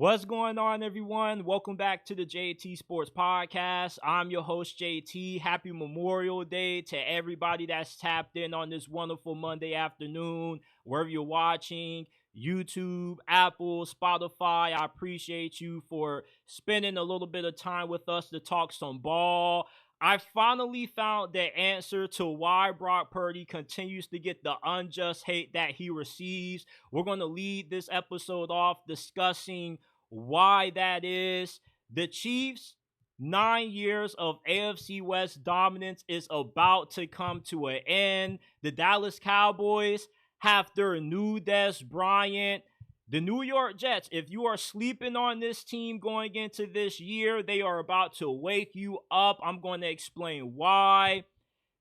What's going on, everyone? Welcome back to the JT Sports Podcast. I'm your host, JT. Happy Memorial Day to everybody that's tapped in on this wonderful Monday afternoon, wherever you're watching, YouTube, Apple, Spotify. I appreciate you for spending a little bit of time with us to talk some ball. I finally found the answer to why Brock Purdy continues to get the unjust hate that he receives. We're going to lead this episode off discussing why that is. The Chiefs' 9 years of AFC West dominance is about to come to an end. The Dallas Cowboys have their new Dez Bryant. The New York Jets, if you are sleeping on this team going into this year, they are about to wake you up. I'm going to explain why.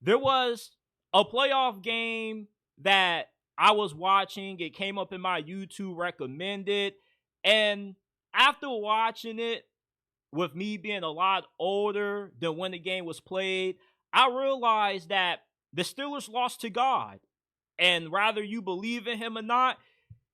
There was a playoff game that I was watching. It came up in my YouTube recommended. And after watching it, with me being a lot older than when the game was played, I realized that the Steelers lost to God. And whether you believe in him or not,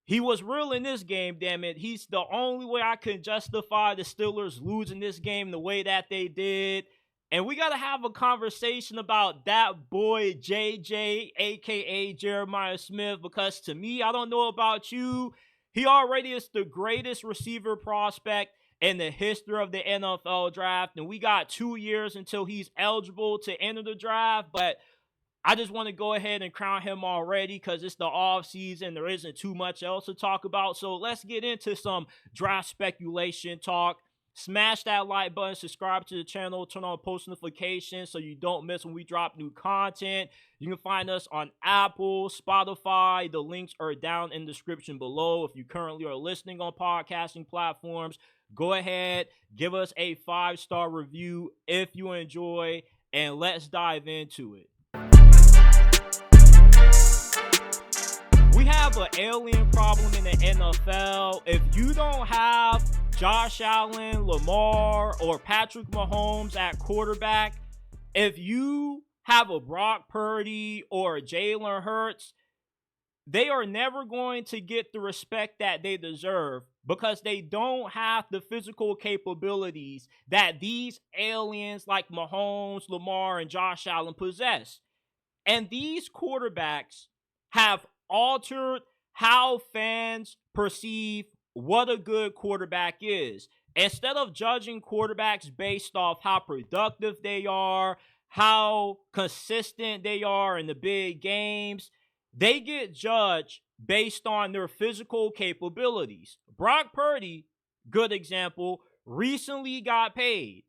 he was real in this game, damn it. He's the only way I can justify the Steelers losing this game the way that they did. And we got to have a conversation about that boy, JJ, a.k.a. Jeremiah Smith, because to me, I don't know about you, he already is the greatest receiver prospect in the history of the NFL draft. And we got 2 years until he's eligible to enter the draft, but I just want to go ahead and crown him already because it's the off season. There isn't too much else to talk about. So let's get into some draft speculation talk. Smash that like button, subscribe to the channel, turn on post notifications so you don't miss when we drop new content. You can find us on Apple, Spotify. The links are down in the description below. If you currently are listening on podcasting platforms, go ahead, give us a 5-star review if you enjoy, and let's dive into it. We have an alien problem in the NFL. If you don't have Josh Allen, Lamar, or Patrick Mahomes at quarterback, if you have a Brock Purdy or a Jalen Hurts, they are never going to get the respect that they deserve because they don't have the physical capabilities that these aliens like Mahomes, Lamar, and Josh Allen possess. And these quarterbacks have altered how fans perceive what a good quarterback is. Instead of judging quarterbacks based off how productive they are, how consistent they are in the big games, they get judged based on their physical capabilities. Brock Purdy, good example, recently got paid.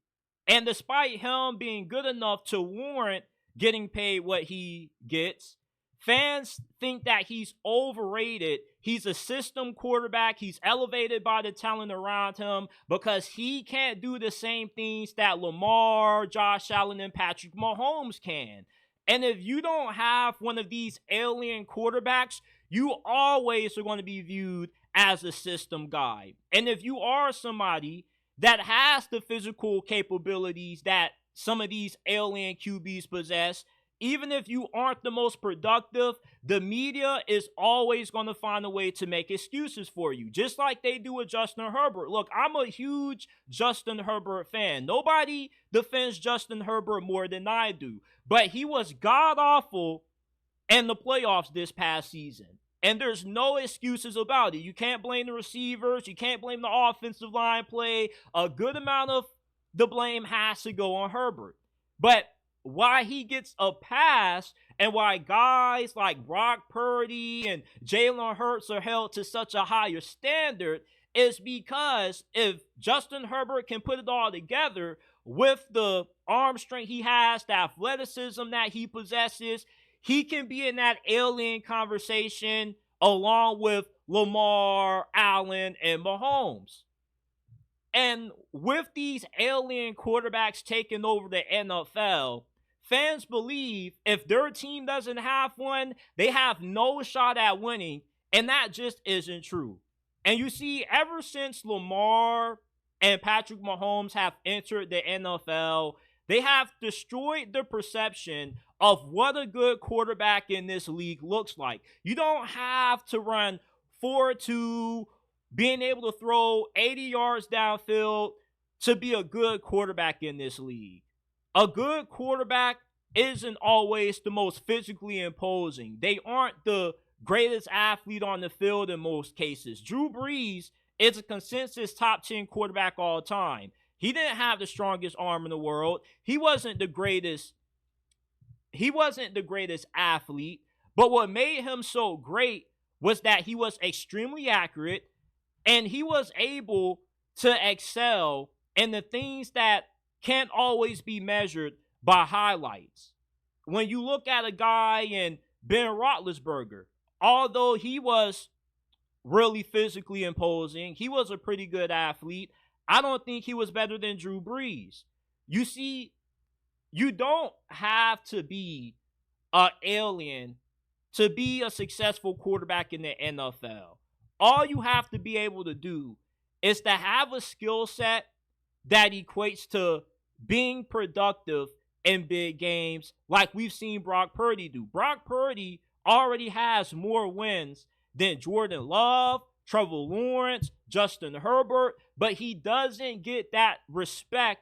And despite him being good enough to warrant getting paid what he gets, fans think that he's overrated. He's a system quarterback. He's elevated by the talent around him because he can't do the same things that Lamar, Josh Allen, and Patrick Mahomes can. And if you don't have one of these alien quarterbacks, you always are going to be viewed as a system guy. And if you are somebody that has the physical capabilities that some of these alien QBs possess, even if you aren't the most productive, the media is always going to find a way to make excuses for you, just like they do with Justin Herbert. Look, I'm a huge Justin Herbert fan. Nobody defends Justin Herbert more than I do, but he was god-awful in the playoffs this past season. And there's no excuses about it. You can't blame the receivers. You can't blame the offensive line play. A good amount of the blame has to go on Herbert. But why he gets a pass and why guys like Brock Purdy and Jalen Hurts are held to such a higher standard is because if Justin Herbert can put it all together with the arm strength he has, the athleticism that he possesses, he can be in that alien conversation along with Lamar, Allen, and Mahomes. And with these alien quarterbacks taking over the NFL, fans believe if their team doesn't have one, they have no shot at winning, and that just isn't true. And you see, ever since Lamar and Patrick Mahomes have entered the NFL, they have destroyed the perception of what a good quarterback in this league looks like. You don't have to run 4-2 being able to throw 80 yards downfield to be a good quarterback in this league. A good quarterback isn't always the most physically imposing. They aren't the greatest athlete on the field in most cases. Drew Brees is a consensus top 10 quarterback all time. He didn't have the strongest arm in the world. He wasn't the greatest athlete, but what made him so great was that he was extremely accurate and he was able to excel in the things that can't always be measured by highlights. When you look at a guy in Ben Roethlisberger, although he was really physically imposing, he was a pretty good athlete, I don't think he was better than Drew Brees. You see, you don't have to be an alien to be a successful quarterback in the NFL. All you have to be able to do is to have a skill set that equates to being productive in big games like we've seen Brock Purdy do. Brock Purdy already has more wins than Jordan Love, Trevor Lawrence, Justin Herbert, but he doesn't get that respect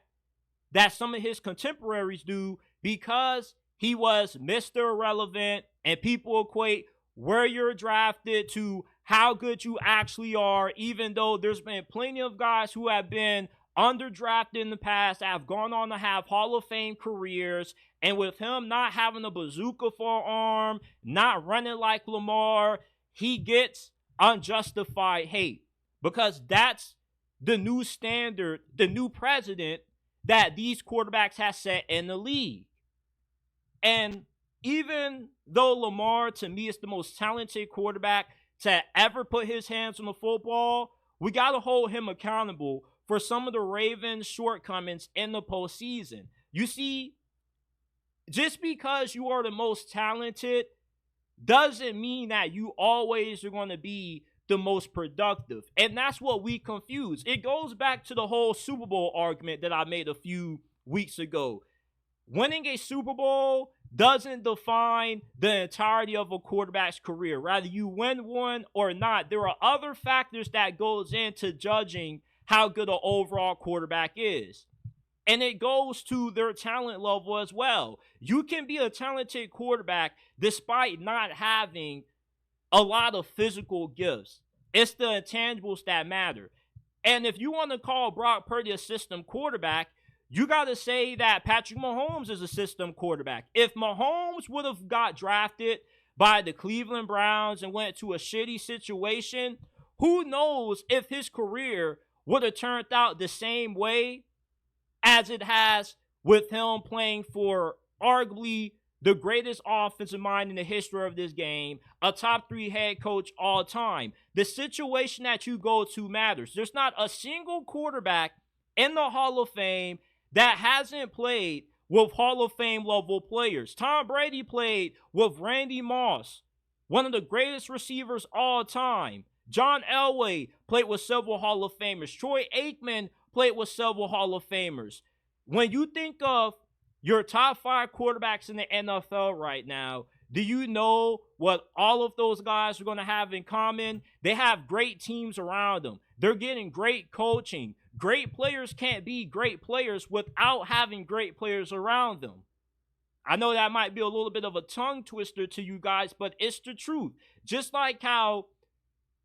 that some of his contemporaries do because he was Mr. Irrelevant, and people equate where you're drafted to how good you actually are, even though there's been plenty of guys who have been underdrafted in the past, have gone on to have Hall of Fame careers, and with him not having a bazooka for an arm, not running like Lamar, he gets unjustified hate because that's the new standard, the new precedent that these quarterbacks have set in the league. And even though Lamar, to me, is the most talented quarterback to ever put his hands on the football, we got to hold him accountable for some of the Ravens' shortcomings in the postseason. You see, just because you are the most talented doesn't mean that you always are going to be the most productive. And that's what we confuse. It goes back to the whole Super Bowl argument that I made a few weeks ago. Winning a Super Bowl doesn't define the entirety of a quarterback's career. Rather, you win one or not, there are other factors that goes into judging how good an overall quarterback is. And it goes to their talent level as well. You can be a talented quarterback despite not having a lot of physical gifts. It's the intangibles that matter. And if you want to call Brock Purdy a system quarterback, you got to say that Patrick Mahomes is a system quarterback. If Mahomes would have got drafted by the Cleveland Browns and went to a shitty situation, who knows if his career would have turned out the same way as it has with him playing for arguably the greatest offensive mind in the history of this game, a top 3 head coach all time. The situation that you go to matters. There's not a single quarterback in the Hall of Fame that hasn't played with Hall of Fame level players. Tom Brady played with Randy Moss, one of the greatest receivers all time. John Elway played with several Hall of Famers. Troy Aikman played with several Hall of Famers. When you think of your top 5 quarterbacks in the NFL right now, do you know what all of those guys are going to have in common? They have great teams around them. They're getting great coaching. Great players can't be great players without having great players around them. I know that might be a little bit of a tongue twister to you guys, but it's the truth. Just like how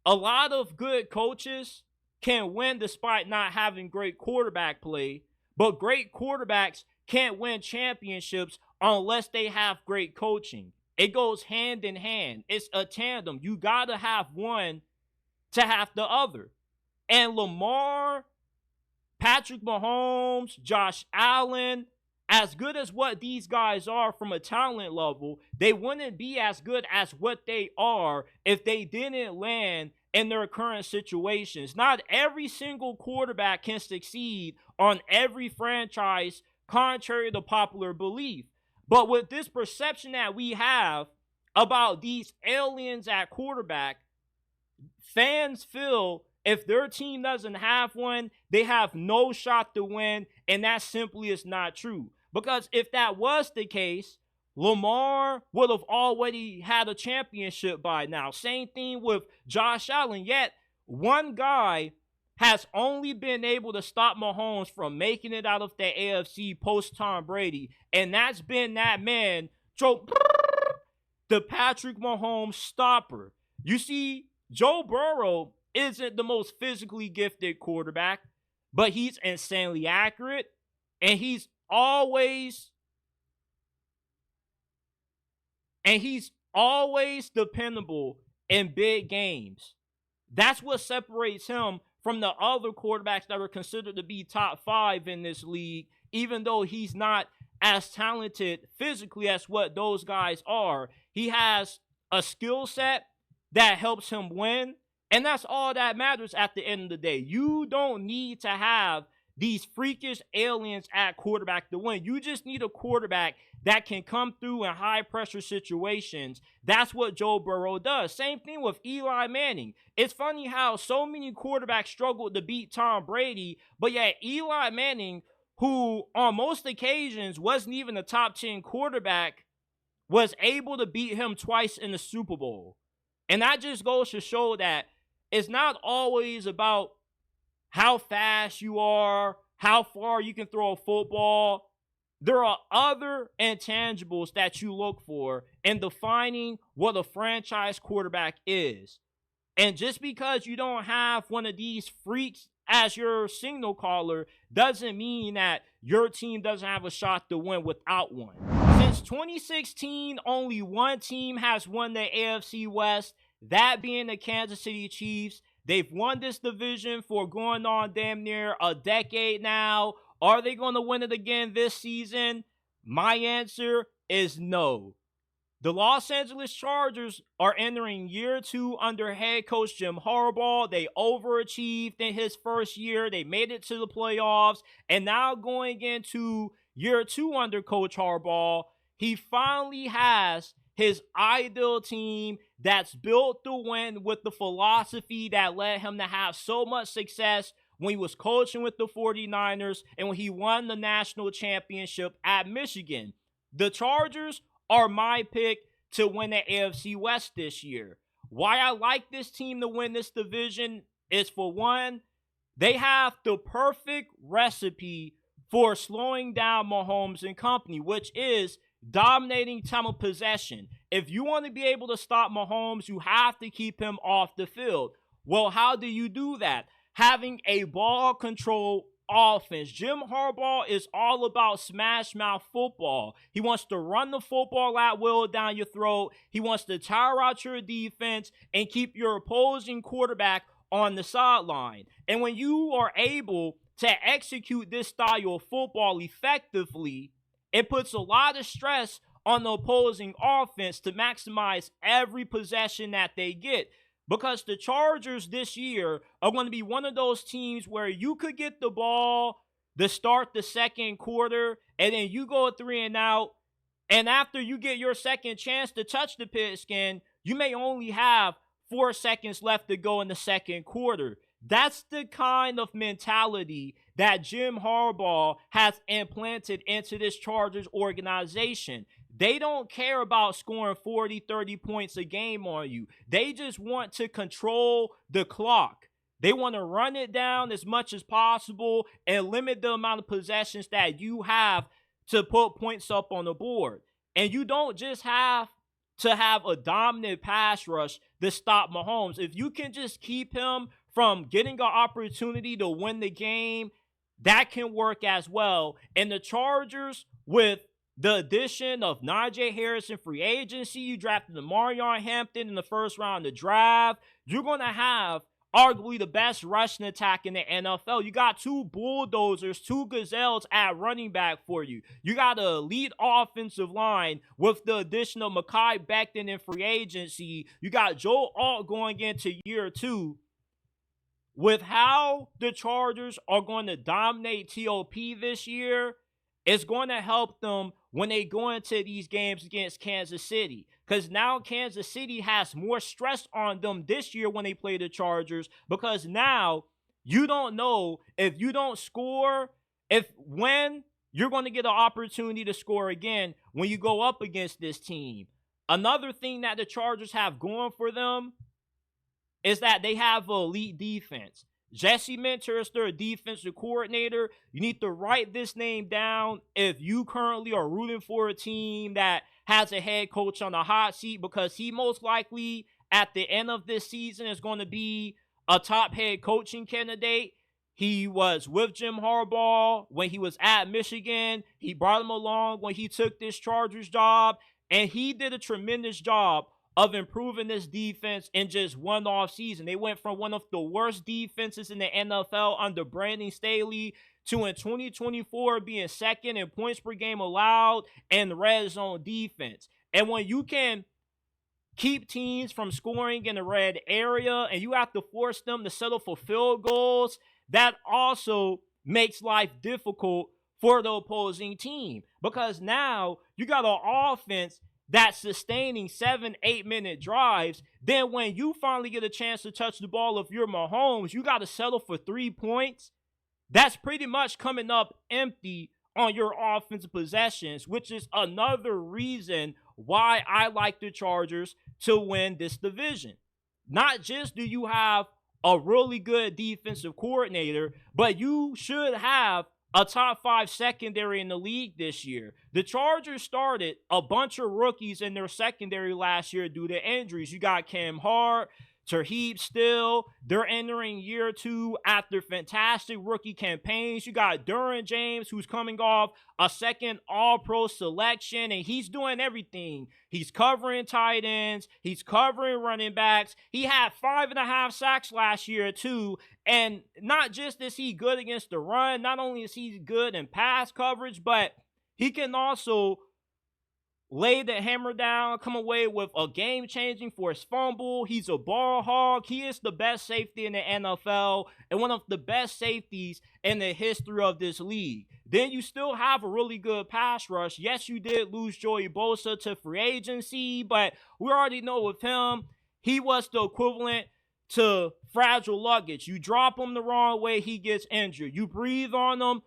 a lot of good coaches can win despite not having great quarterback play, but great quarterbacks can't win championships unless they have great coaching. It goes hand in hand. It's a tandem. You got to have one to have the other. And Lamar, Patrick Mahomes, Josh Allen, as good as what these guys are from a talent level, they wouldn't be as good as what they are if they didn't land in their current situations. Not every single quarterback can succeed on every franchise, contrary to popular belief. But with this perception that we have about these aliens at quarterback, fans feel if their team doesn't have one, they have no shot to win, and that simply is not true. Because if that was the case, Lamar would have already had a championship by now. Same thing with Josh Allen. Yet, one guy has only been able to stop Mahomes from making it out of the AFC post Tom Brady, and that's been that man, the Patrick Mahomes stopper. You see, Joe Burrow isn't the most physically gifted quarterback, but he's insanely accurate, and he's always dependable in big games. That's what separates him from the other quarterbacks that are considered to be top 5 in this league, even though he's not as talented physically as what those guys are. He has a skill set that helps him win, and that's all that matters at the end of the day. You don't need to have these freakish aliens at quarterback to win. You just need a quarterback that can come through in high-pressure situations. That's what Joe Burrow does. Same thing with Eli Manning. It's funny how so many quarterbacks struggled to beat Tom Brady, but yet Eli Manning, who on most occasions wasn't even a top 10 quarterback, was able to beat him twice in the Super Bowl. And that just goes to show that it's not always about how fast you are, how far you can throw a football. There are other intangibles that you look for in defining what a franchise quarterback is. And just because you don't have one of these freaks as your signal caller doesn't mean that your team doesn't have a shot to win without one. Since 2016, only one team has won the AFC West, that being the Kansas City Chiefs. They've won this division for going on damn near a decade now. Are they going to win it again this season? My answer is no. The Los Angeles Chargers are entering year 2 under head coach Jim Harbaugh. They overachieved in his first year. They made it to the playoffs. And now going into year 2 under Coach Harbaugh, he finally has his ideal team that's built to win with the philosophy that led him to have so much success when he was coaching with the 49ers and when he won the national championship at Michigan. The Chargers are my pick to win the AFC West this year. Why I like this team to win this division is, for one, they have the perfect recipe for slowing down Mahomes and company, which is dominating time of possession. If you want to be able to stop Mahomes, you have to keep him off the field. Well, how do you do that? Having a ball control offense. Jim Harbaugh is all about smash mouth football. He wants to run the football at will down your throat. He wants to tire out your defense and keep your opposing quarterback on the sideline. And when you are able to execute this style of football effectively, it puts a lot of stress on the opposing offense to maximize every possession that they get. Because the Chargers this year are going to be one of those teams where you could get the ball to start the second quarter, and then you go 3 and out, and after you get your second chance to touch the pigskin, you may only have 4 seconds left to go in the second quarter. That's the kind of mentality that Jim Harbaugh has implanted into this Chargers organization. They don't care about scoring 40, 30 points a game on you. They just want to control the clock. They want to run it down as much as possible and limit the amount of possessions that you have to put points up on the board. And you don't just have to have a dominant pass rush to stop Mahomes. If you can just keep him from getting an opportunity to win the game, that can work as well. And the Chargers, with the addition of Najee Harris in free agency, you drafted the Marion Hampton in the first round of the draft, you're going to have arguably the best rushing attack in the NFL. You got 2 bulldozers, 2 gazelles at running back for you. You got an elite offensive line with the addition of Mekhi Becton in free agency. You got Joe Alt going into year 2. With how the Chargers are going to dominate TOP this year, it's going to help them when they go into these games against Kansas City. Because now Kansas City has more stress on them this year when they play the Chargers. Because now you don't know if you don't score, when you're going to get an opportunity to score again when you go up against this team. Another thing that the Chargers have going for them is that they have an elite defense. Jesse Minter is their defensive coordinator. You need to write this name down if you currently are rooting for a team that has a head coach on the hot seat, because he most likely at the end of this season is going to be a top head coaching candidate. He was with Jim Harbaugh when he was at Michigan. He brought him along when he took this Chargers job, and he did a tremendous job of improving this defense in just one off season. They went from one of the worst defenses in the NFL under Brandon Staley to in 2024 being second in points per game allowed and red zone defense. And when you can keep teams from scoring in the red area and you have to force them to settle for field goals, that also makes life difficult for the opposing team, because now you got an offense that's sustaining 7-8 minute drives. Then when you finally get a chance to touch the ball, if you're Mahomes, you got to settle for 3 points. That's pretty much coming up empty on your offensive possessions, which is another reason why I like the Chargers to win this division. Not just do you have a really good defensive coordinator, but you should have a top 5 secondary in the league this year. The Chargers started a bunch of rookies in their secondary last year due to injuries. You got Cam Hart, Tarheeb Still. They're entering year 2 after fantastic rookie campaigns. You got Derwin James, who's coming off a second All-Pro selection, and he's doing everything. He's covering tight ends. He's covering running backs. He had 5.5 sacks last year, too. And not just is he good against the run, not only is he good in pass coverage, but he can also lay the hammer down, come away with a game-changing forced fumble. He's a ball hog. He is the best safety in the NFL and one of the best safeties in the history of this league. Then you still have a really good pass rush. Yes, you did lose Joey Bosa to free agency, but we already know with him, he was the equivalent to fragile luggage. You drop him the wrong way, he gets injured. You breathe on him,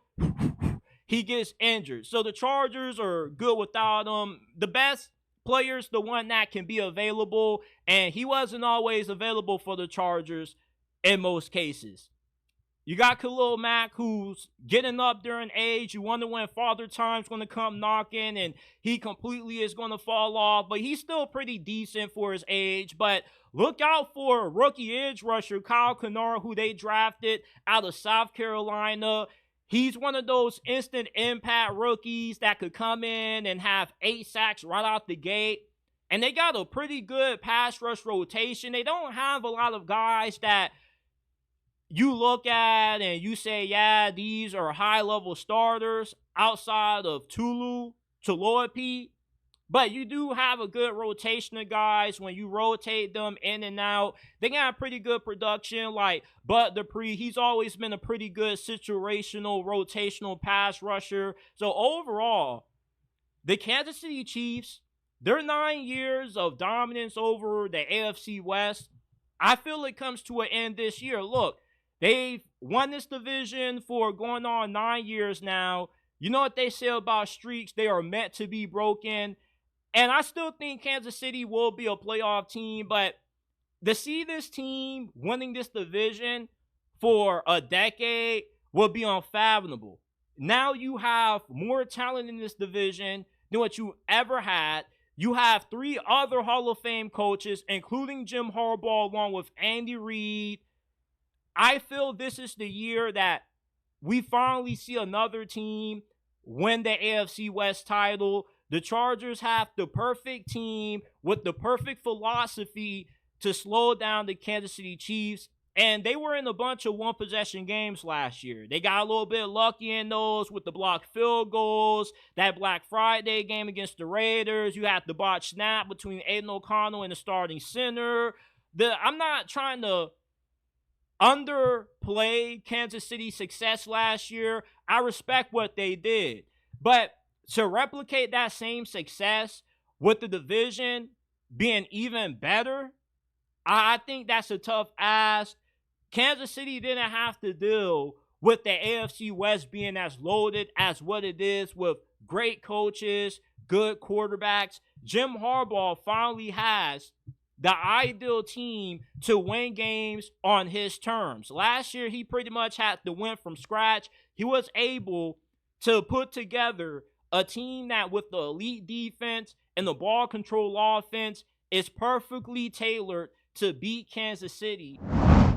he gets injured. So the Chargers are good without him. The best player's the one that can be available, and he wasn't always available for the Chargers in most cases. You got Khalil Mack, who's getting up there in age. You wonder when Father Time's going to come knocking, and he completely is going to fall off. But he's still pretty decent for his age. But look out for rookie edge rusher Kyle Kennard, who they drafted out of South Carolina. He's one of those instant impact rookies that could come in and have 8 sacks right out the gate. And they got a pretty good pass rush rotation. They don't have a lot of guys that you look at and you say, yeah, these are high-level starters outside of Tulu, Tuloapi. But you do have a good rotation of guys. When you rotate them in and out, they got pretty good production. Like Bud Dupree, he's always been a pretty good situational, rotational pass rusher. So overall, the Kansas City Chiefs, their 9 years of dominance over the AFC West, I feel it comes to an end this year. Look, they've won this division for going on 9 years now. You know what they say about streaks? They are meant to be broken. And I still think Kansas City will be a playoff team, but to see this team winning this division for a decade will be unfathomable. Now you have more talent in this division than what you ever had. You have 3 other Hall of Fame coaches, including Jim Harbaugh, along with Andy Reid. I feel this is the year that we finally see another team win the AFC West title. The Chargers have the perfect team with the perfect philosophy to slow down the Kansas City Chiefs. And they were in a bunch of one-possession games last year. They got a little bit lucky in those with the blocked field goals. That Black Friday game against the Raiders, you had the botched snap between Aiden O'Connell and the starting center. I'm not trying to underplay Kansas City's success last year. I respect what they did. But to replicate that same success with the division being even better, I think that's a tough ask. Kansas City didn't have to deal with the AFC West being as loaded as what it is, with great coaches, good quarterbacks. Jim Harbaugh finally has the ideal team to win games on his terms. Last year, he pretty much had to win from scratch. He was able to put together a team that, with the elite defense and the ball control offense, is perfectly tailored to beat Kansas City.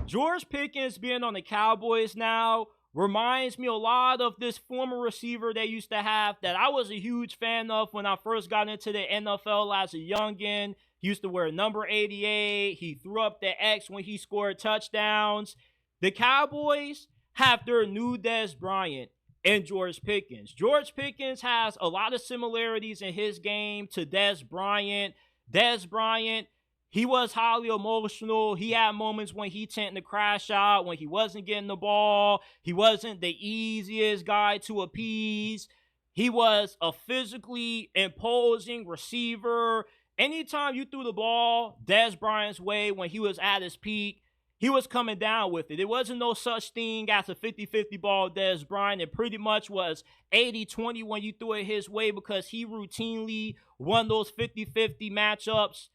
George Pickens being on the Cowboys now reminds me a lot of this former receiver they used to have that I was a huge fan of when I first got into the NFL as a youngin'. He used to wear number 88. He threw up the X when he scored touchdowns. The Cowboys have their new Dez Bryant and George Pickens. George Pickens has a lot of similarities in his game to Dez Bryant. Dez Bryant, he was highly emotional. He had moments when he tended to crash out, when he wasn't getting the ball. He wasn't the easiest guy to appease. He was a physically imposing receiver. Anytime you threw the ball Dez Bryant's way when he was at his peak, he was coming down with it. There wasn't no such thing as a 50-50 ball Dez Bryant. It pretty much was 80-20 when you threw it his way because he routinely won those 50-50 matchups.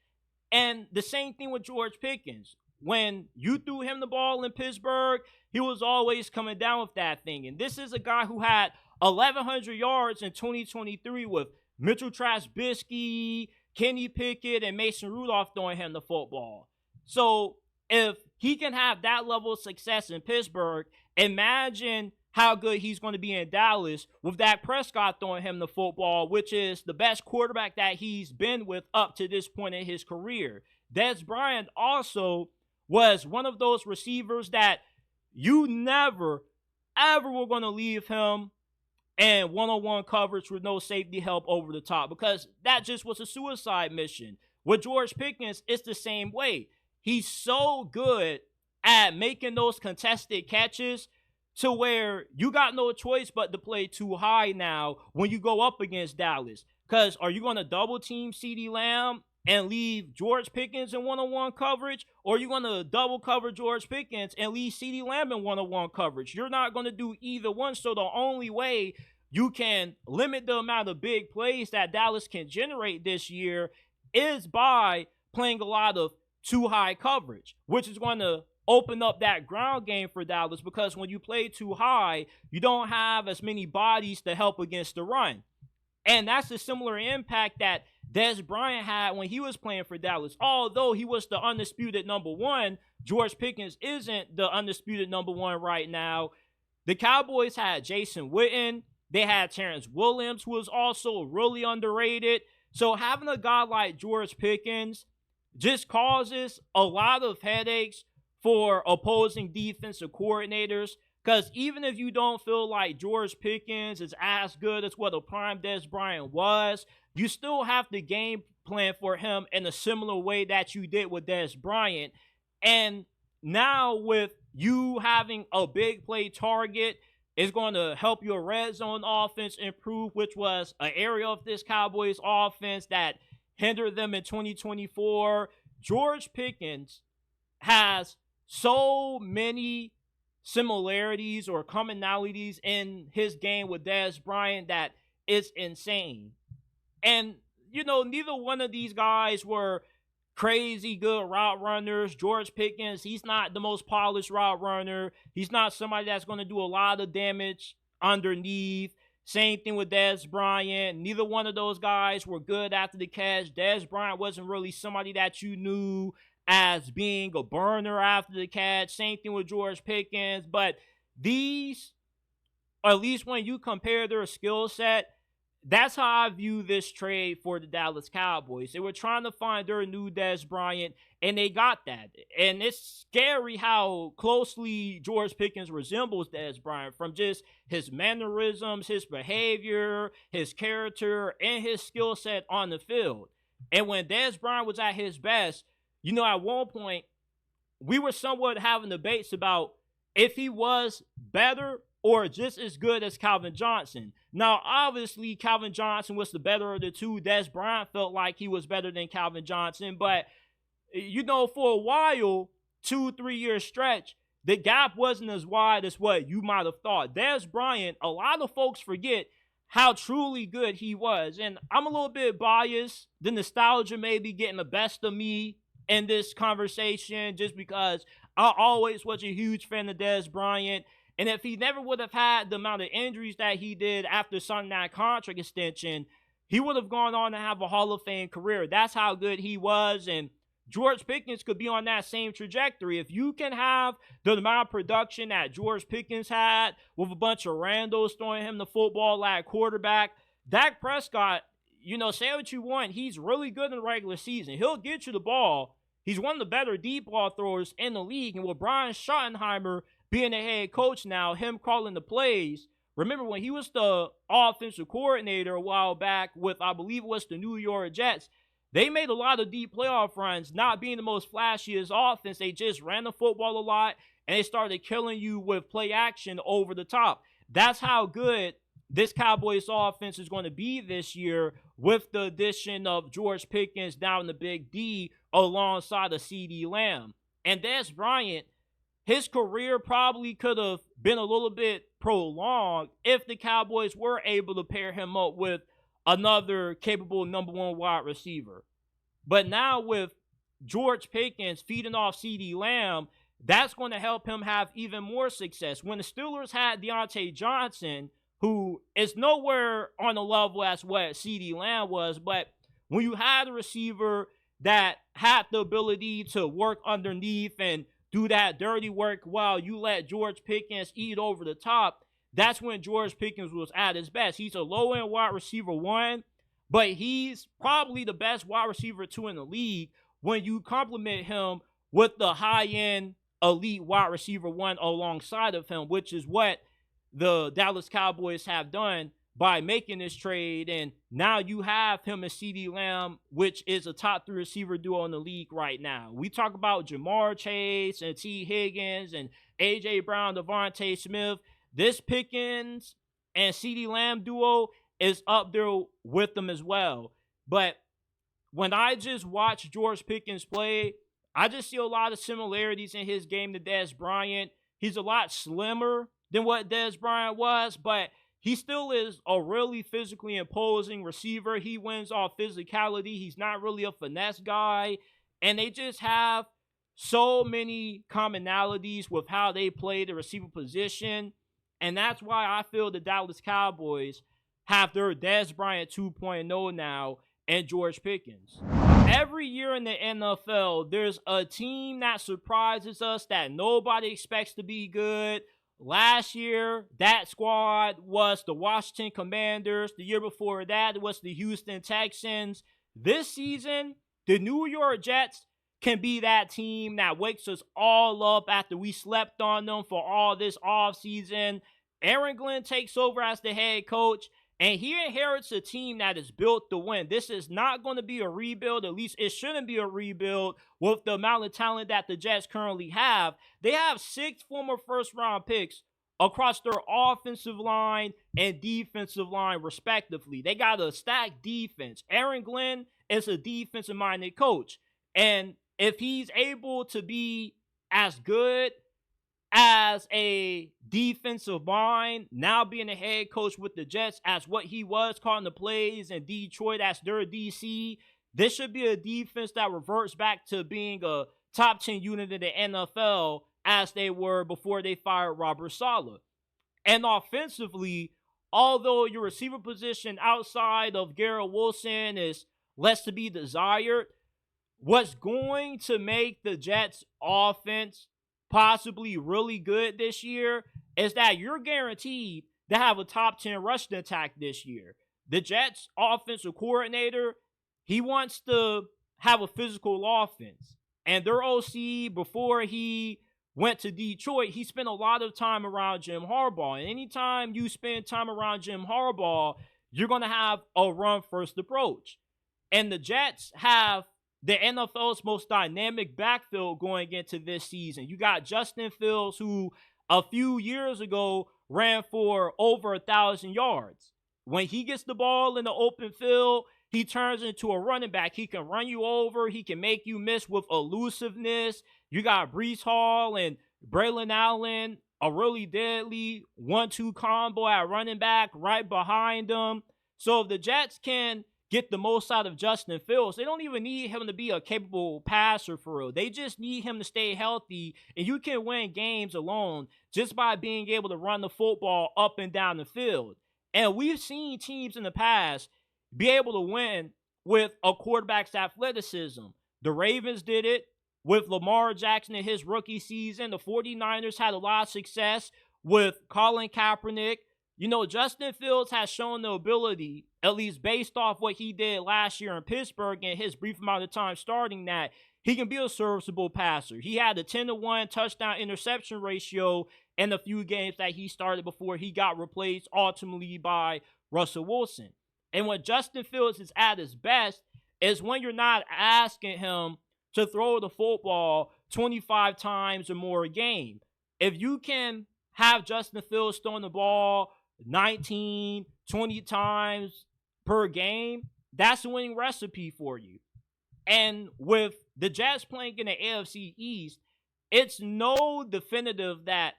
And the same thing with George Pickens. When you threw him the ball in Pittsburgh, he was always coming down with that thing. And this is a guy who had 1,100 yards in 2023 with Mitchell Trubisky, Kenny Pickett, and Mason Rudolph throwing him the football. So if he can have that level of success in Pittsburgh, imagine how good he's going to be in Dallas with Dak Prescott throwing him the football, which is the best quarterback that he's been with up to this point in his career. Dez Bryant also was one of those receivers that you never, ever were going to leave him and one-on-one coverage with no safety help over the top, because that just was a suicide mission. With George Pickens, it's the same way. He's so good at making those contested catches to where you got no choice but to play too high now when you go up against Dallas. Because are you going to double team CeeDee Lamb and leave George Pickens in one-on-one coverage? Or are you going to double cover George Pickens and leave CeeDee Lamb in one-on-one coverage? You're not going to do either one. So the only way you can limit the amount of big plays that Dallas can generate this year is by playing a lot of too high coverage, which is going to open up that ground game for Dallas, because when you play too high, you don't have as many bodies to help against the run. And that's a similar impact that Dez Bryant had when he was playing for Dallas. Although he was the undisputed number one, George Pickens isn't the undisputed number one right now. The Cowboys had Jason Witten. They had Terrence Williams, who was also really underrated. So having a guy like George Pickens just causes a lot of headaches for opposing defensive coordinators, because even if you don't feel like George Pickens is as good as what a prime Dez Bryant was, you still have to game plan for him in a similar way that you did with Dez Bryant. And now with you having a big play target, it's going to help your red zone offense improve, which was an area of this Cowboys offense that hindered them in 2024. George Pickens has so many similarities or commonalities in his game with Dez Bryant that it's insane. And, you know, neither one of these guys were crazy good route runners. George Pickens, he's not the most polished route runner. He's not somebody that's going to do a lot of damage underneath. Same thing with Dez Bryant. Neither one of those guys were good after the catch. Dez Bryant wasn't really somebody that you knew as being a burner after the catch. Same thing with George Pickens. But these, or at least when you compare their skill set, that's how I view this trade for the Dallas Cowboys. They were trying to find their new Dez Bryant, and they got that. And it's scary how closely George Pickens resembles Dez Bryant, from just his mannerisms, his behavior, his character, and his skill set on the field. And when Dez Bryant was at his best, you know, at one point, we were somewhat having debates about if he was better or just as good as Calvin Johnson. Now, obviously, Calvin Johnson was the better of the two. Dez Bryant felt like he was better than Calvin Johnson. But, you know, for a while, 2-3 year stretch, the gap wasn't as wide as what you might have thought. Dez Bryant, a lot of folks forget how truly good he was. And I'm a little bit biased. The nostalgia may be getting the best of me in this conversation just because I always was a huge fan of Dez Bryant. And if he never would have had the amount of injuries that he did after signing that contract extension, he would have gone on to have a Hall of Fame career. That's how good he was. And George Pickens could be on that same trajectory. If you can have the amount of production that George Pickens had with a bunch of randos throwing him the football at quarterback, Dak Prescott, say what you want, he's really good in the regular season. He'll get you the ball. He's one of the better deep ball throwers in the league. And with Brian Schottenheimer being the head coach now, him calling the plays, remember when he was the offensive coordinator a while back with, I believe it was the New York Jets, they made a lot of deep playoff runs, not being the most flashiest offense. They just ran the football a lot, and they started killing you with play action over the top. That's how good this Cowboys offense is going to be this year with the addition of George Pickens down the big D alongside of CeeDee Lamb. And Dez Bryant, his career probably could have been a little bit prolonged if the Cowboys were able to pair him up with another capable number one wide receiver. But now with George Pickens feeding off CeeDee Lamb, that's going to help him have even more success. When the Steelers had Deontay Johnson, who is nowhere on the level as what CeeDee Lamb was, but when you had a receiver that had the ability to work underneath and do that dirty work while you let George Pickens eat over the top, that's when George Pickens was at his best. He's a low-end wide receiver 1, but he's probably the best wide receiver 2 in the league when you complement him with the high-end elite wide receiver 1 alongside of him, which is what the Dallas Cowboys have done by making this trade. And now you have him and CeeDee Lamb, which is a top 3 receiver duo in the league right now. We talk about Jamar Chase and T. Higgins and A.J. Brown, Devontae Smith. This Pickens and CeeDee Lamb duo is up there with them as well. But when I just watch George Pickens play, I just see a lot of similarities in his game to Dez Bryant. He's a lot slimmer than what Dez Bryant was, but he still is a really physically imposing receiver. He wins off physicality. He's not really a finesse guy. And they just have so many commonalities with how they play the receiver position. And that's why I feel the Dallas Cowboys have their Dez Bryant 2.0 now and George Pickens. Every year in the NFL, there's a team that surprises us that nobody expects to be good. Last year, that squad was the Washington Commanders. The year before that, it was the Houston Texans. This season, the New York Jets can be that team that wakes us all up after we slept on them for all this offseason. Aaron Glenn takes over as the head coach, and he inherits a team that is built to win. This is not going to be a rebuild. At least it shouldn't be a rebuild with the amount of talent that the Jets currently have. They have 6 former first-round picks across their offensive line and defensive line, respectively. They got a stacked defense. Aaron Glenn is a defensive-minded coach. And if he's able to be as good as a defensive mind, now being a head coach with the Jets as what he was calling the plays in Detroit as their DC, this should be a defense that reverts back to being a top 10 unit in the NFL as they were before they fired Robert Saleh. And offensively, although your receiver position outside of Garrett Wilson is less to be desired, what's going to make the Jets offense possibly really good this year is that you're guaranteed to have a top 10 rushing attack this year. The Jets offensive coordinator, he wants to have a physical offense. And their OC, before he went to Detroit, he spent a lot of time around Jim Harbaugh. And anytime you spend time around Jim Harbaugh, you're going to have a run-first approach. And the Jets have the NFL's most dynamic backfield going into this season. You got Justin Fields, who a few years ago ran for over 1,000 yards. When he gets the ball in the open field, he turns into a running back. He can run you over. He can make you miss with elusiveness. You got Breece Hall and Braylon Allen, a really deadly 1-2 combo at running back right behind them. So if the Jets can get the most out of Justin Fields. They don't even need him to be a capable passer for real. They just need him to stay healthy, and you can win games alone just by being able to run the football up and down the field. And we've seen teams in the past be able to win with a quarterback's athleticism. The Ravens did it with Lamar Jackson in his rookie season. The 49ers had a lot of success with Colin Kaepernick. You know, Justin Fields has shown the ability, at least based off what he did last year in Pittsburgh and his brief amount of time starting, that he can be a serviceable passer. He had a 10-to-1 touchdown-interception ratio in the few games that he started before he got replaced ultimately by Russell Wilson. And when Justin Fields is at his best is when you're not asking him to throw the football 25 times or more a game. If you can have Justin Fields throwing the ball 19, 20 times per game, that's a winning recipe for you. And with the Jets playing in the AFC East, it's no definitive that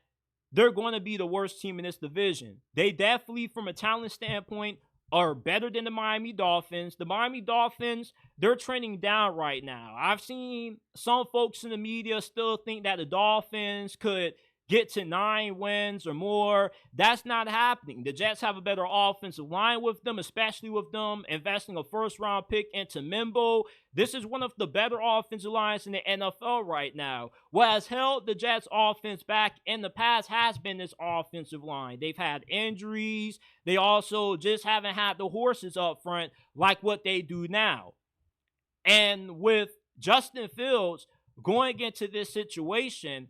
they're going to be the worst team in this division. They definitely, from a talent standpoint, are better than the Miami Dolphins. The Miami Dolphins, they're trending down right now. I've seen some folks in the media still think that the Dolphins could get to 9 wins or more. That's not happening. The Jets have a better offensive line with them, especially with them investing a first-round pick into Mimbo. This is one of the better offensive lines in the NFL right now. What has held the Jets' offense back in the past has been this offensive line. They've had injuries. They also just haven't had the horses up front like what they do now. And with Justin Fields going into this situation,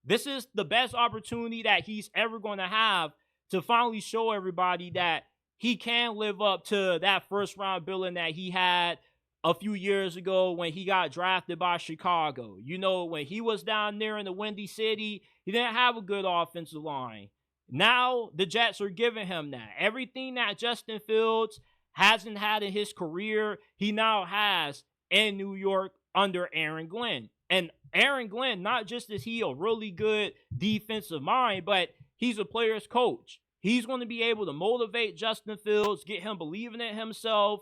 this is the best opportunity that he's ever going to have to finally show everybody that he can live up to that first-round billing that he had a few years ago when he got drafted by Chicago. You know, when he was down there in the Windy City, he didn't have a good offensive line. Now, the Jets are giving him that. Everything that Justin Fields hasn't had in his career, he now has in New York under Aaron Glenn. And Aaron Glenn, not just is he a really good defensive mind, but he's a player's coach. He's going to be able to motivate Justin Fields, get him believing in himself,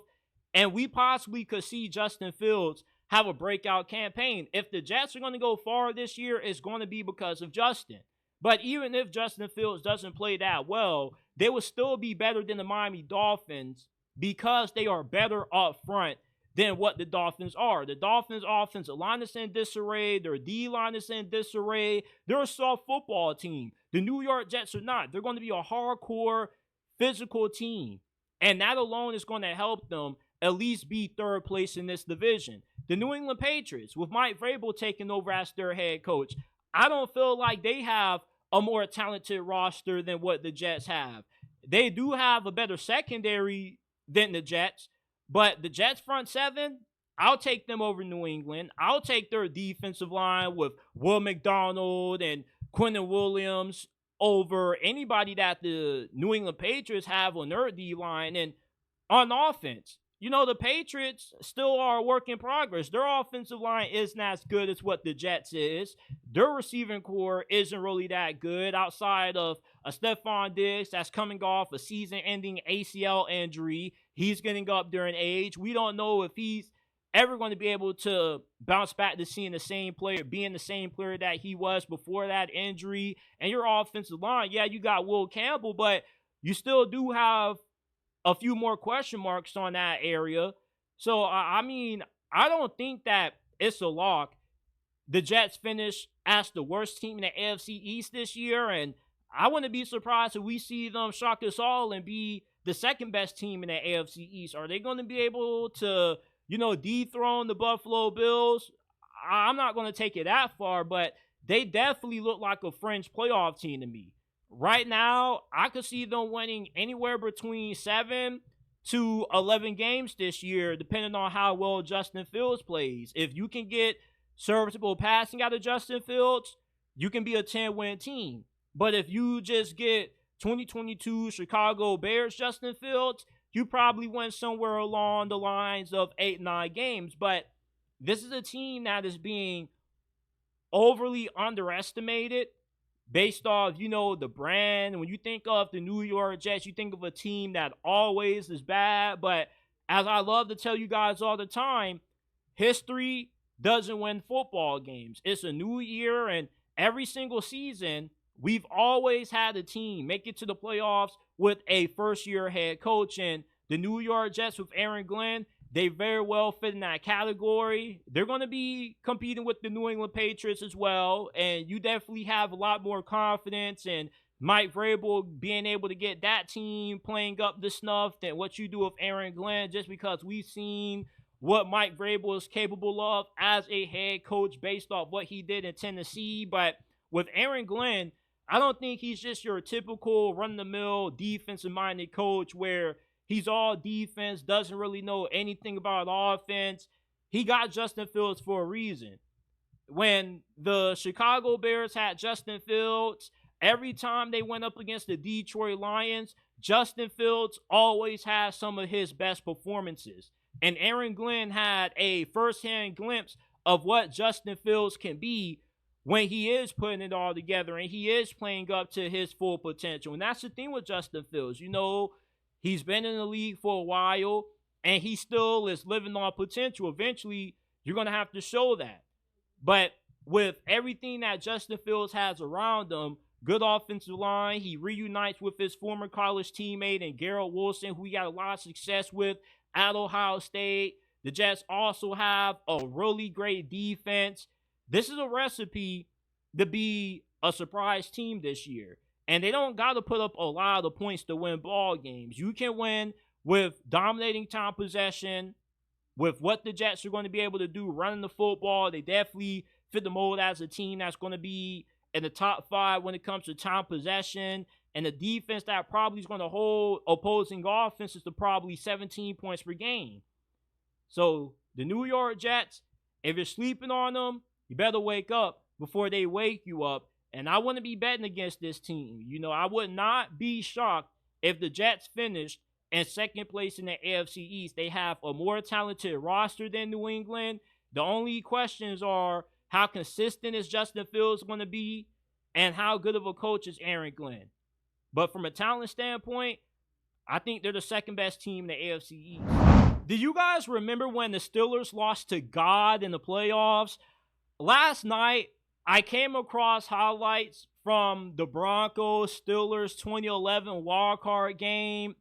and we possibly could see Justin Fields have a breakout campaign. If the Jets are going to go far this year, it's going to be because of Justin. But even if Justin Fields doesn't play that well, they will still be better than the Miami Dolphins because they are better up front than what the Dolphins are. The Dolphins' offensive line is in disarray. Their D-line is in disarray. They're a soft football team. The New York Jets are not. They're going to be a hardcore, physical team. And that alone is going to help them at least be third place in this division. The New England Patriots, with Mike Vrabel taking over as their head coach, I don't feel like they have a more talented roster than what the Jets have. They do have a better secondary than the Jets, but the Jets front seven, I'll take them over New England. I'll take their defensive line with Will McDonald and Quentin Williams over anybody that the New England Patriots have on their D-line. And on offense, you know, the Patriots still are a work in progress. Their offensive line isn't as good as what the Jets is. Their receiving core isn't really that good outside of a Stephon Diggs that's coming off a season-ending ACL injury. He's getting up there in age. We don't know if he's ever going to be able to bounce back to being the same player that he was before that injury. And your offensive line, yeah, you got Will Campbell, but you still do have a few more question marks on that area. So, I mean, I don't think that it's a lock. The Jets finish as the worst team in the AFC East this year, and I wouldn't be surprised if we see them shock us all and be the second best team in the AFC East. Are they going to be able to, you know, dethrone the Buffalo Bills? I'm not going to take it that far, but they definitely look like a fringe playoff team to me. Right now, I could see them winning anywhere between 7 to 11 games this year, depending on how well Justin Fields plays. If you can get serviceable passing out of Justin Fields, you can be a 10-win team. But if you just get 2022 Chicago Bears Justin Fields, you probably win somewhere along the lines of 8-9 games. But this is a team that is being overly underestimated based off, you know, the brand. When you think of the New York Jets, you think of a team that always is bad. But as I love to tell you guys all the time, history doesn't win football games. It's a new year, and every single season, we've always had a team make it to the playoffs with a first-year head coach. And the New York Jets with Aaron Glenn, they very well fit in that category. They're going to be competing with the New England Patriots as well, and you definitely have a lot more confidence in Mike Vrabel being able to get that team playing up the snuff than what you do with Aaron Glenn, just because we've seen what Mike Vrabel is capable of as a head coach based off what he did in Tennessee. But with Aaron Glenn, I don't think he's just your typical run-of-the-mill defensive-minded coach where he's all defense, doesn't really know anything about offense. He got Justin Fields for a reason. When the Chicago Bears had Justin Fields, every time they went up against the Detroit Lions, Justin Fields always had some of his best performances. And Aaron Glenn had a first-hand glimpse of what Justin Fields can be when he is putting it all together and he is playing up to his full potential. And that's the thing with Justin Fields. You know, he's been in the league for a while, and he still is living on potential. Eventually, you're going to have to show that. But with everything that Justin Fields has around him, good offensive line, he reunites with his former college teammate and Garrett Wilson, who he had a lot of success with at Ohio State. The Jets also have a really great defense. This is a recipe to be a surprise team this year. And they don't got to put up a lot of points to win ball games. You can win with dominating time possession, with what the Jets are going to be able to do running the football. They definitely fit the mold as a team that's going to be in the top 5 when it comes to time possession. And the defense that probably is going to hold opposing offenses to probably 17 points per game. So the New York Jets, if you're sleeping on them, you better wake up before they wake you up. And I wouldn't be betting against this team. You know, I would not be shocked if the Jets finished in second place in the AFC East. They have a more talented roster than New England. The only questions are how consistent is Justin Fields going to be and how good of a coach is Aaron Glenn. But from a talent standpoint, I think they're the second best team in the AFC East. Do you guys remember when the Steelers lost to God in the playoffs? Last night, I came across highlights from the Broncos-Steelers 2011 wildcard game.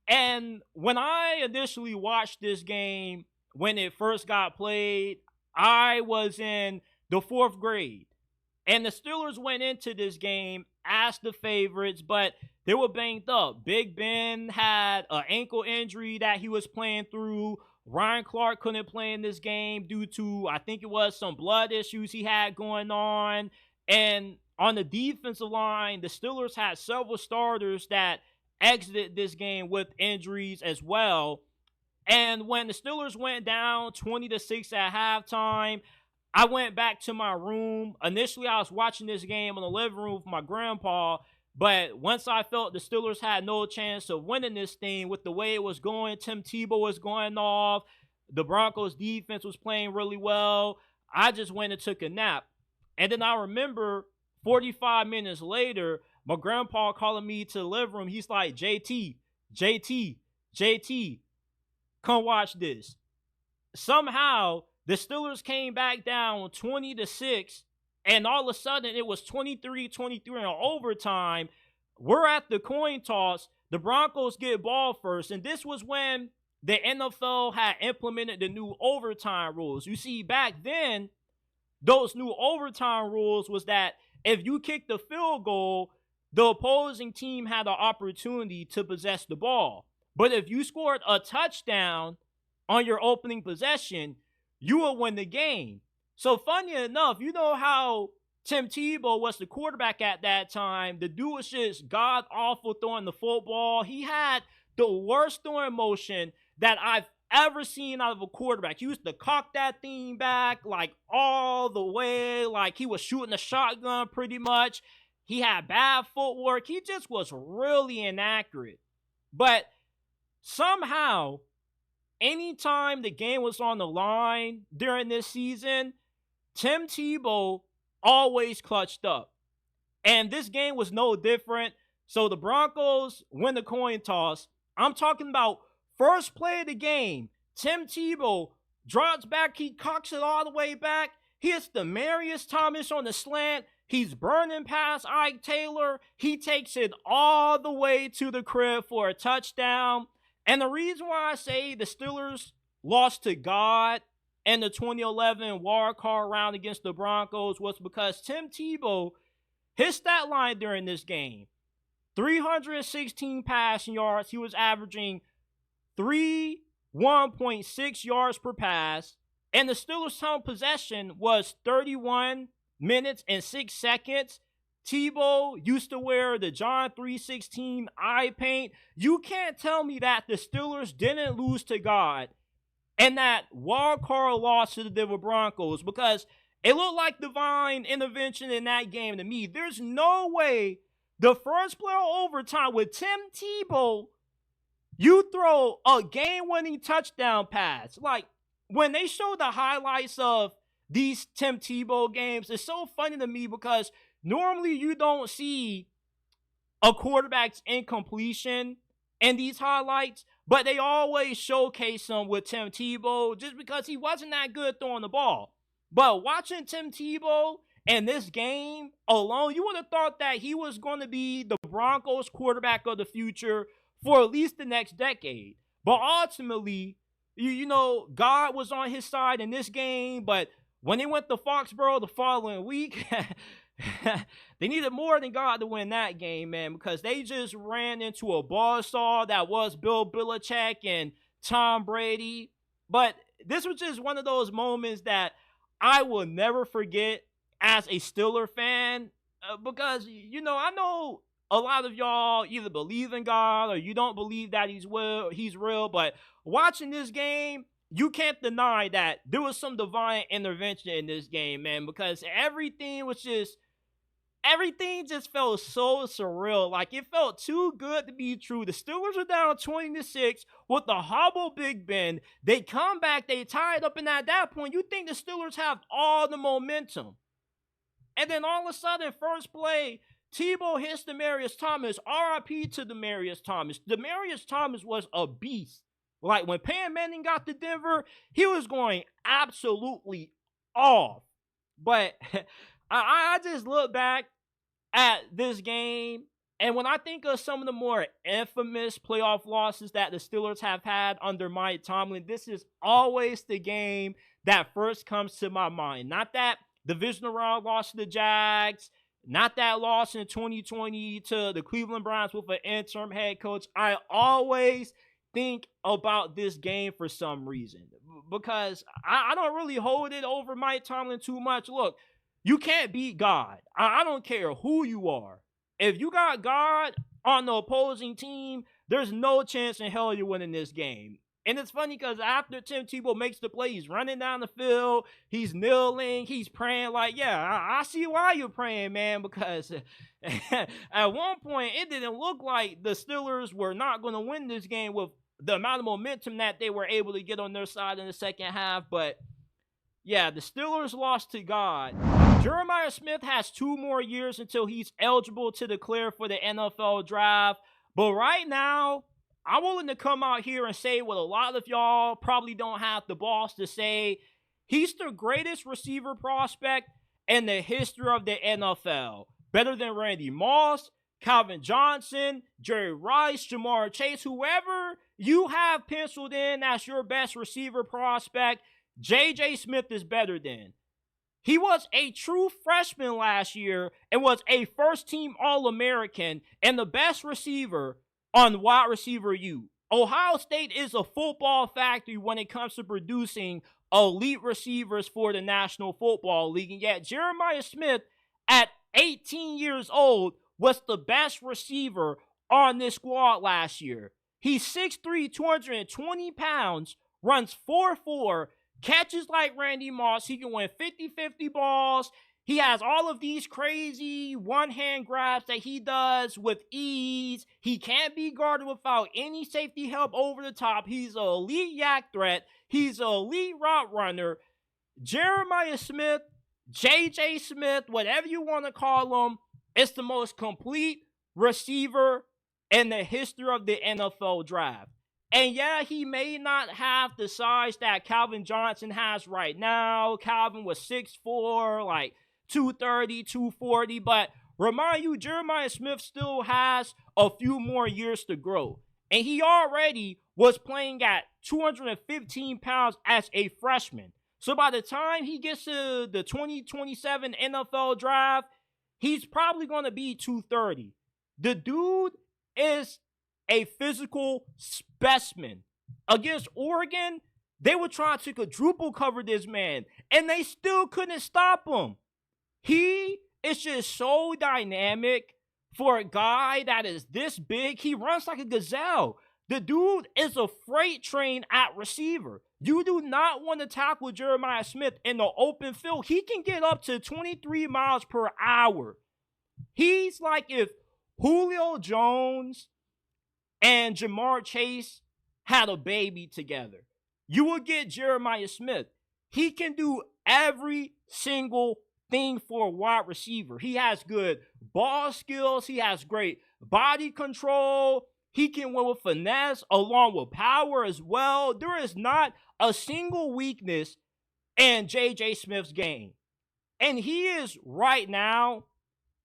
And when I initially watched this game, when it first got played, I was in the 4th grade. And the Steelers went into this game as the favorites, but they were banged up. Big Ben had an ankle injury that he was playing through. Ryan Clark couldn't play in this game due to, I think it was some blood issues he had going on. And on the defensive line, the Steelers had several starters that exited this game with injuries as well. And when the Steelers went down 20-6 at halftime, I went back to my room. Initially, I was watching this game in the living room with my grandpa. But once I felt the Steelers had no chance of winning this thing with the way it was going, Tim Tebow was going off, the Broncos defense was playing really well, I just went and took a nap. And then I remember 45 minutes later, my grandpa calling me to the living room. He's like, JT, come watch this. Somehow, the Steelers came back down 20-6. And all of a sudden, it was 23-23 in overtime. We're at the coin toss. The Broncos get ball first. And this was when the NFL had implemented the new overtime rules. You see, back then, those new overtime rules was that if you kicked the field goal, the opposing team had an opportunity to possess the ball. But if you scored a touchdown on your opening possession, you would win the game. So funny enough, you know how Tim Tebow was the quarterback at that time. The dude was just god-awful throwing the football. He had the worst throwing motion that I've ever seen out of a quarterback. He used to cock that thing back like all the way, like he was shooting a shotgun pretty much. He had bad footwork. He just was really inaccurate. But somehow, anytime the game was on the line during this season, Tim Tebow always clutched up. And this game was no different. So the Broncos win the coin toss. I'm talking about First play of the game, Tim Tebow drops back. He cocks it all the way back. He hits Demaryius Thomas on the slant. He's burning past Ike Taylor. He takes it all the way to the crib for a touchdown. And the reason why I say the Steelers lost to God in the 2011 wild card round against the Broncos was because Tim Tebow, his stat line during this game, 316 passing yards. He was averaging 1.6 yards per pass. And the Steelers' time possession was 31 minutes and 6 seconds. Tebow used to wear the John 3:16 eye paint. You can't tell me that the Steelers didn't lose to God and that wild card loss to the Denver Broncos, because it looked like divine intervention in that game to me. There's no way the first play of overtime with Tim Tebow, you throw a game-winning touchdown pass. Like, when they show the highlights of these Tim Tebow games, it's so funny to me because normally you don't see a quarterback's incompletion in these highlights, but they always showcase him with Tim Tebow just because he wasn't that good throwing the ball. But watching Tim Tebow in this game alone, you would have thought that he was going to be the Broncos quarterback of the future for at least the next decade. But ultimately, you know, God was on his side in this game, but when they went to Foxborough the following week, they needed more than God to win that game, man, because they just ran into a buzzsaw that was Bill Belichick and Tom Brady. But this was just one of those moments that I will never forget as a Steeler fan, because, you know, I know a lot of y'all either believe in God or you don't believe that he's real, but watching this game, you can't deny that there was some divine intervention in this game, man, because everything just felt so surreal. Like, it felt too good to be true. The Steelers are down 20-6 with the hobble Big Ben. They come back, they tie it up, and at that point, you think the Steelers have all the momentum. And then all of a sudden, first play, Tebow hits Demaryius Thomas. RIP to Demaryius Thomas. Demaryius Thomas was a beast. Like, when Peyton Manning got to Denver, he was going absolutely off. But I just look back at this game, and when I think of some of the more infamous playoff losses that the Steelers have had under Mike Tomlin, this is always the game that first comes to my mind. Not that divisional round loss to the Jags, not that loss in 2020 to the Cleveland Browns with an interim head coach. I always think about this game for some reason, because I don't really hold it over Mike Tomlin too much. Look, you can't beat God. I don't care who you are. If you got God on the opposing team, there's no chance in hell you're winning this game. And it's funny because after Tim Tebow makes the play, he's running down the field, he's kneeling, he's praying. Like, yeah, I see why you're praying, man, because at one point it didn't look like the Steelers were not going to win this game with the amount of momentum that they were able to get on their side in the second half. But yeah, the Steelers lost to God. Jeremiah Smith has 2 more years until he's eligible to declare for the NFL draft. But right now, I'm willing to come out here and say what a lot of y'all probably don't have the balls to say. He's the greatest receiver prospect in the history of the NFL. Better than Randy Moss, Calvin Johnson, Jerry Rice, Jamar Chase, whoever you have penciled in as your best receiver prospect, J.J. Smith is better than. He was a true freshman last year and was a first-team All-American and the best receiver on wide receiver U. Ohio State is a football factory when it comes to producing elite receivers for the National Football League. And yet Jeremiah Smith, at 18 years old, was the best receiver on this squad last year. He's 6'3", 220 pounds, runs 4'4", catches like Randy Moss. He can win 50-50 balls. He has all of these crazy one-hand grabs that he does with ease. He can't be guarded without any safety help over the top. He's an elite yak threat. He's an elite route runner. Jeremiah Smith, J.J. Smith, whatever you want to call him, is the most complete receiver in the history of the NFL draft. And yeah, he may not have the size that Calvin Johnson has right now. Calvin was 6'4", like 230, 240. But remind you, Jeremiah Smith still has a few more years to grow. And he already was playing at 215 pounds as a freshman. So by the time he gets to the 2027 NFL draft, he's probably going to be 230. The dude is a physical specimen. Against Oregon, they were trying to quadruple cover this man, and they still couldn't stop him. He is just so dynamic for a guy that is this big. He runs like a gazelle. The dude is a freight train at receiver. You do not want to tackle Jeremiah Smith in the open field. He can get up to 23 miles per hour. He's like if Julio Jones and Jamar Chase had a baby together. You will get Jeremiah Smith. He can do every single thing for a wide receiver. He has good ball skills. He has great body control. He can win with finesse along with power as well. There is not a single weakness in J.J. Smith's game. And he is right now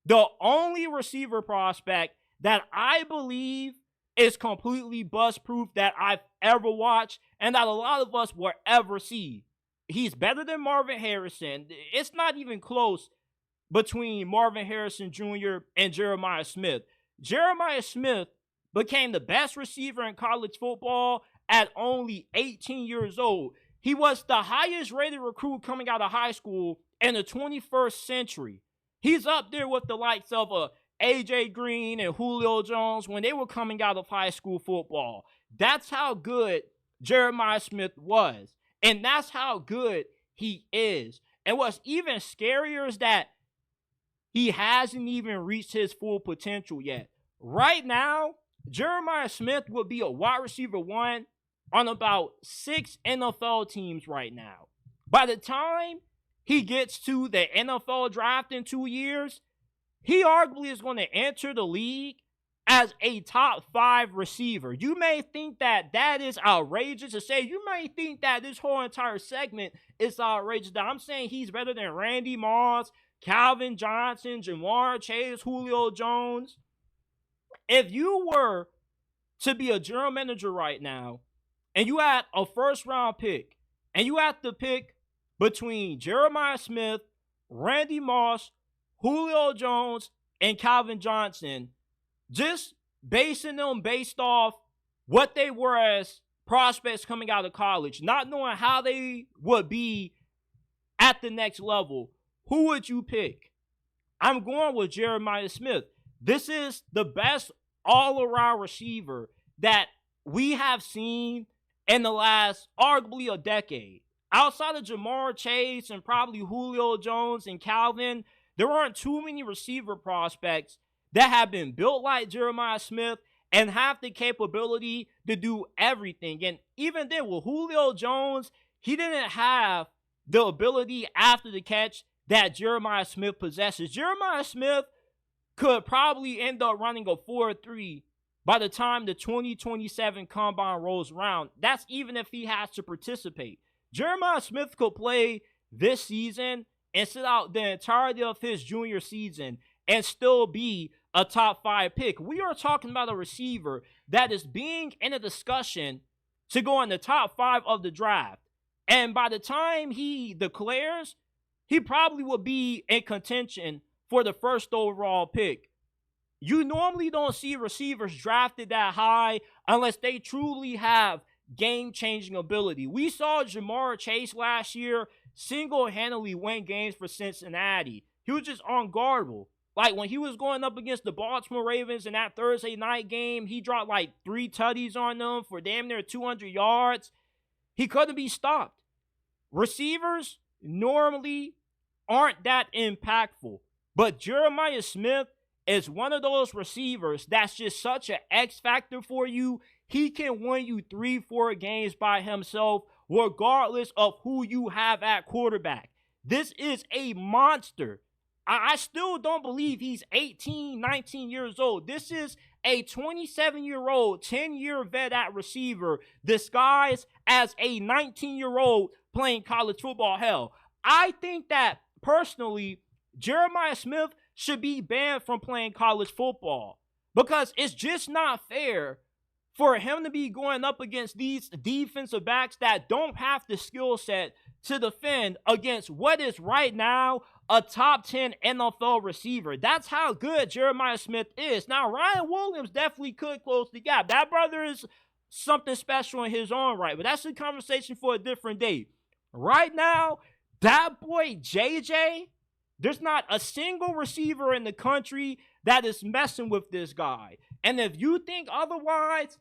the only receiver prospect that I believe is completely bust-proof that I've ever watched and that a lot of us will ever see. He's better than Marvin Harrison. It's not even close between Marvin Harrison Jr. and Jeremiah Smith. Jeremiah Smith became the best receiver in college football at only 18 years old. He was the highest rated recruit coming out of high school in the 21st century. He's up there with the likes of A.J. Green and Julio Jones when they were coming out of high school football. That's how good Jeremiah Smith was. And that's how good he is. And what's even scarier is that he hasn't even reached his full potential yet. Right now, Jeremiah Smith will be a wide receiver one on about 6 NFL teams right now. By the time he gets to the NFL draft in 2 years, he arguably is going to enter the league as a top 5 receiver. You may think that that is outrageous to say. You may think that this whole entire segment is outrageous. That I'm saying he's better than Randy Moss, Calvin Johnson, Jamar Chase, Julio Jones. If you were to be a general manager right now, and you had a first-round pick, and you had to pick between Jeremiah Smith, Randy Moss, Julio Jones, and Calvin Johnson, just basing them based off what they were as prospects coming out of college, not knowing how they would be at the next level, who would you pick? I'm going with Jeremiah Smith. This is the best all-around receiver that we have seen in the last arguably a decade. Outside of Jamar Chase and probably Julio Jones and Calvin, there aren't too many receiver prospects that have been built like Jeremiah Smith and have the capability to do everything. And even then, with Julio Jones, he didn't have the ability after the catch that Jeremiah Smith possesses. Jeremiah Smith could probably end up running a 4.3 by the time the 2027 Combine rolls around. That's even if he has to participate. Jeremiah Smith could play this season and sit out the entirety of his junior season and still be a top 5 pick. We are talking about a receiver that is being in a discussion to go in the top 5 of the draft. And by the time he declares, he probably will be in contention for the first overall pick. You normally don't see receivers drafted that high unless they truly have game-changing ability. We saw Jamar Chase last year single-handedly win games for Cincinnati. He was just unguardable. Like when he was going up against the Baltimore Ravens in that Thursday night game, he dropped like 3 tutties on them for damn near 200 yards. He couldn't be stopped. Receivers normally aren't that impactful. But Jeremiah Smith is one of those receivers that's just such an X factor for you. He can win you 3-4 games by himself, regardless of who you have at quarterback. This is a monster. I still don't believe he's 18, 19 years old. This is a 27-year-old, 10-year vet at receiver disguised as a 19-year-old playing college football. Hell, I think that, personally, Jeremiah Smith should be banned from playing college football because it's just not fair for him to be going up against these defensive backs that don't have the skill set to defend against what is right now a top 10 NFL receiver. That's how good Jeremiah Smith is. Now, Ryan Williams definitely could close the gap. That brother is something special in his own right, but that's a conversation for a different day. Right now, that boy JJ, there's not a single receiver in the country that is messing with this guy. And if you think otherwise,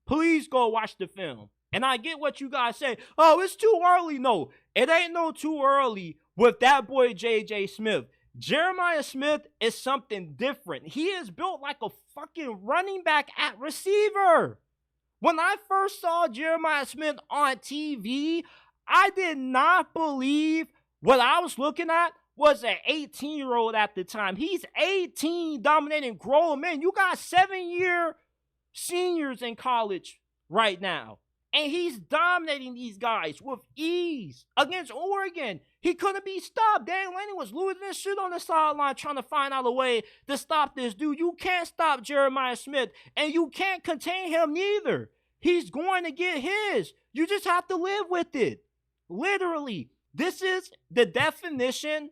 please go watch the film. And I get what you guys say. Oh, it's too early. No, it ain't no too early with that boy J.J. Smith. Jeremiah Smith is something different. He is built like a fucking running back at receiver. When I first saw Jeremiah Smith on TV, I did not believe what I was looking at was an 18-year-old at the time. He's 18, dominating grown men. You got 7-year seniors in college right now. And he's dominating these guys with ease against Oregon. He couldn't be stopped. Dan Lanning was losing his shit on the sideline trying to find out a way to stop this dude. You can't stop Jeremiah Smith, and you can't contain him neither. He's going to get his. You just have to live with it. Literally, this is the definition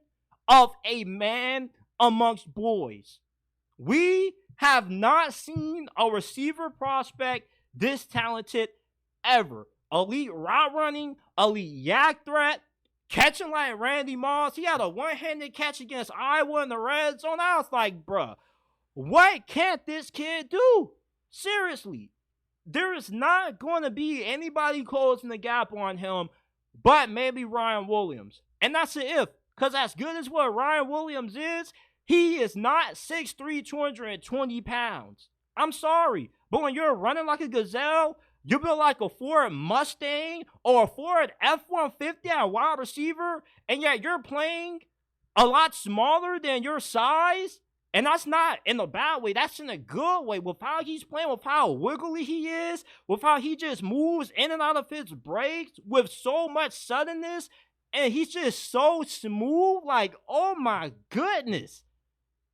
of a man amongst boys. We have not seen a receiver prospect this talented ever. Elite route running, elite yak threat, catching like Randy Moss. He had a one-handed catch against Iowa in the red zone. I was like, bruh, what can't this kid do? Seriously, there is not going to be anybody closing the gap on him but maybe Ryan Williams. And that's an if, because as good as what Ryan Williams is, he is not 6'3", 220 pounds. I'm sorry, but when you're running like a gazelle, you build like a Ford Mustang or a Ford F-150 at wide receiver, and yet you're playing a lot smaller than your size. And that's not in a bad way. That's in a good way. With how he's playing, with how wiggly he is, with how he just moves in and out of his breaks with so much suddenness, and he's just so smooth. Like, oh my goodness.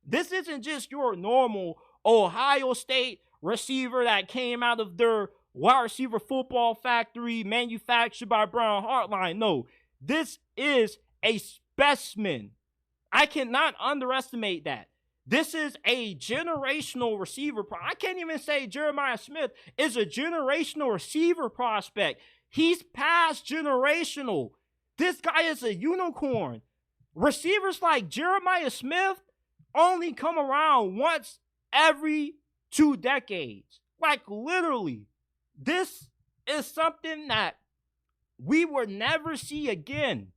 This isn't just your normal Ohio State receiver that came out of their wide receiver football factory manufactured by Brown Hartline. No, this is a specimen. I cannot underestimate that. This is a generational receiver. I can't even say Jeremiah Smith is a generational receiver prospect. He's past generational. This guy is a unicorn. Receivers like Jeremiah Smith only come around once every 2 decades. Like, literally. This is something that we will never see again.